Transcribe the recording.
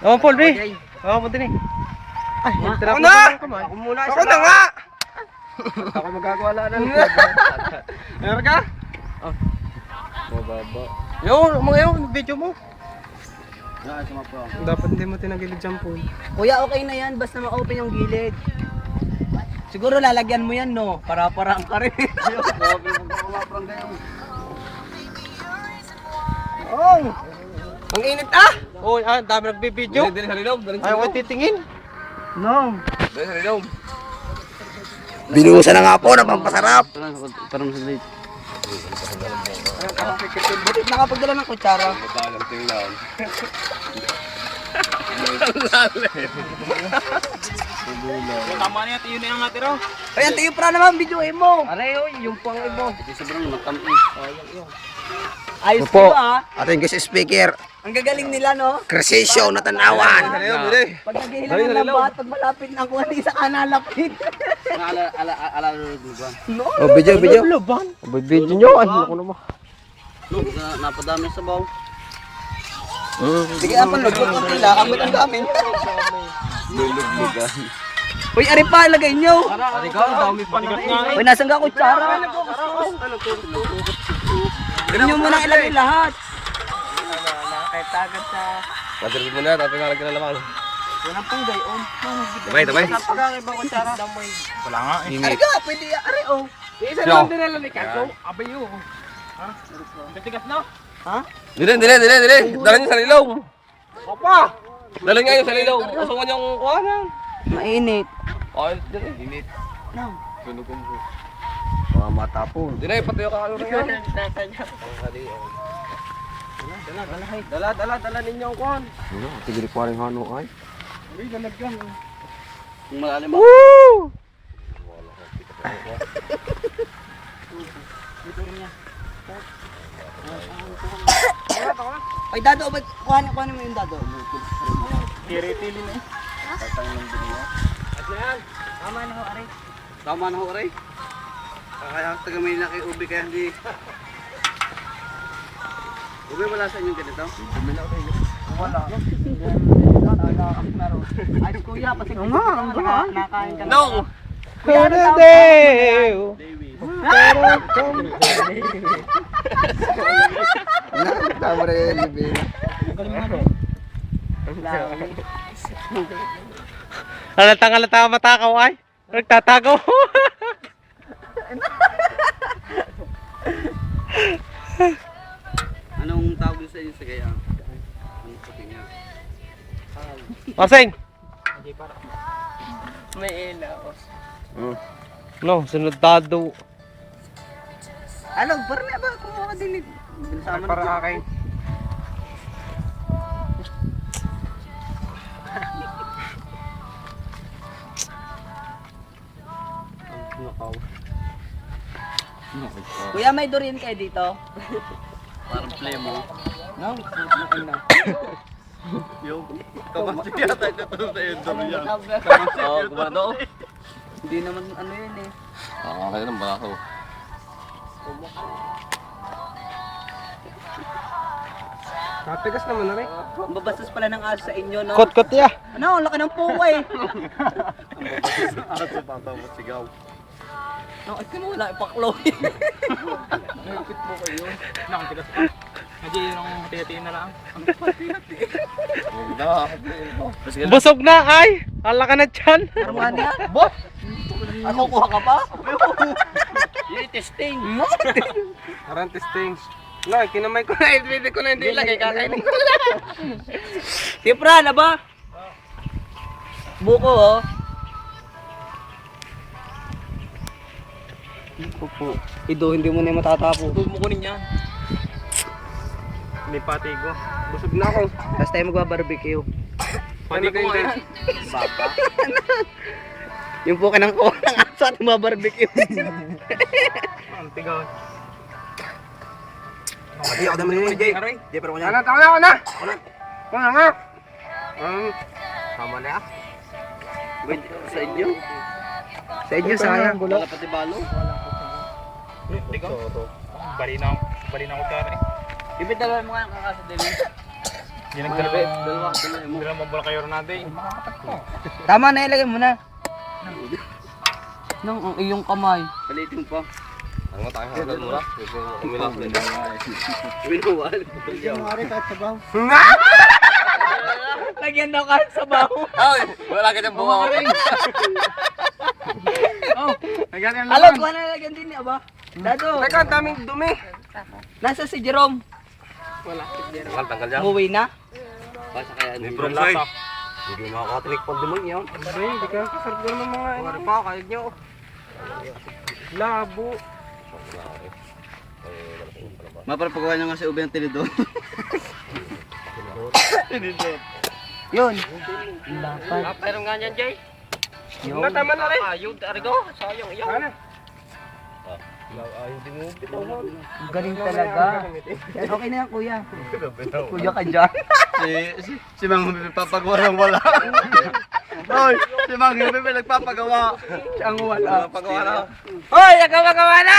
Oh, Paul, be. Oh, punta ni. Ay, Ako na! Ako muna. Ako na nga! Ako magagawa na. Meron ka? Mababa. Yo, mga yun, video mo. Sumapo. Dapat hindi mo tinagilid dyan, Paul. Kuya, okay na yan. Basta ma-open yung gilid. Siguro lalagyan mo yan, no? Para-parang ka rin. Oh! Ang init ah! Oh, dami nagbibideo. Dali sa linom. Ayaw ko titingin. No. Dali sa linom. Binuhusan na nga po na pampasarap. Parang sa late. Butit nakapagdala ng kutsara. Matalang tingnan. Tama na yan, tiyo na yung natiro. Ay, ang tiyo pra naman, videoin mo. Aray, yung pang mo. Hindi sobrang matamis. Ayos Po, ba? ating guest speaker, Ang gagaling nila, no? Crescencio na tanawan. Pag naghihilang ng lambat, pag malapit na kung hindi sa kanalapit. Ala luban. No, Oh, video. Laban. Video nyo, ano ko naman. Napadami sa baw. sige, apang lugbot ko nila, abot ang dami. Luluglugan. Uy, ari pa, ilagay nyo. Ari ka, dami pa na. Uy, nasan ka kutsara? Ganyan nyo muna ilagay lahat. Kahit agad sa... Padirigin mo na, tapos nalagyan na naman. Walang pang gayon. Tabay. Pagkakay ba kutsara? Wala nga eh. Ari ka, pwede, ari oh. Isa lang din nila ni Kato. Abay yun. Ha? Titigas na? Ha? Dili. Dala niyo sa lilaw. Opa! Dala niyo sa lilaw. Usungan yung kuhanan. Mainit. Ay, dili. Init. No. Sunog ko. Mga mata po. Dili, pati yung kakalo na yan. Dala ninyo ang kuhan. Tigil ko rin hano ay. Uy, lalagyan. Kung malalim ba? Woo! Ay, dado, kuhanin mo yung dado. Tiri-tili na eh. Tama na ho, aray. Kaya taga may na kay Ubi kaya hindi. Ubi, wala sa inyong ganito? Wala. Ay, kuya, pati nakain ka na. No! Kuya, ano tawag? Tama rin, Bibi. Halata matakaw ay. Nagtatago. Anong tawag sa inyo sa gaya? Anong puti niya? Maseng. May ilaw. No, sunod dado. Ano, parang ba kumuha din ito? Para akin. Kuya, may durian kayo dito? Parang play mo. No, na. Yung kamansi yata ito sa iyo doon yan. Oo, kumano? Hindi naman ano yun eh. Kaya ng bako. Katigas naman na rin. Ang babastos pala ng aso sa inyo, no? Kot ya. Ano, ang laki ng puwa eh. Aso pa mo sigaw. No, ay wala ipaklo. Nagpit mo kayo. Nakatigas pa. Hindi yun ang hati-hatiin na lang. Busog na ay! Hala ka na dyan! Arman yan? Bot! Ano, kuha ka pa? Yun, testing. Parang testing. No, kinamay ko na, hindi ko na hindi lagay, kakainin ko na. Sipra na ba? Buko oh. Pupo. Ido, hindi mo na matatapo. Huwag mo kunin yan. May pati ko. Busog na ako. Tapos tayo magbabarbecue. Pati ko yan. Baka. Yung po kanang kuha ng aso at magbabarbecue. Ang tigaw. Pati ako naman yun, Jay. Aray. Jay, pero Ako na! Ako na nga! Tama na. Wait, sa inyo? Sa inyo, sayang. Wala pati balo. Hindi ko. Bali na ako kaya eh. Ibig dalawa mo nga ang kakasa din. Hindi nagdalawa. Dalawa mo. Hindi naman mabula kayo rin natin. Tama na, ilagay mo na. Nang ang iyong kamay. Palitin pa. Ano tayo hanggang mura? Umilang din. Binuwal. Lagyan daw kahit sa baho. Ay, wala ka dyan bumawa. Nagyan Alo, kuha na lagyan din niya ba? Dado. Teka, ang daming dumi. Nasa si Jerome. Tanggal, tanggal dyan. Umuwi na. Pasa kaya May ano. bromsoy. Hindi makakatinik pag demonyo. Hindi ka kasarap naman mga ano. Wala pa, kahit nyo. Labo. Maparapagawa nyo nga si Ube ng tinidor. Tinidor. Yun. Dapat. Pero nga niyan, Jay. Yun. Tama na rin. Ayun, arigo. Sayang iyaw. Ano? Galing talaga. Yan, okay na yan, kuya. Kuya ka dyan. Si Mang Bibi papagawa ng wala. Hoy, si Mang Bibi nagpapagawa. Siya ang wala. Papagawa na. Hoy, nagkakagawa na!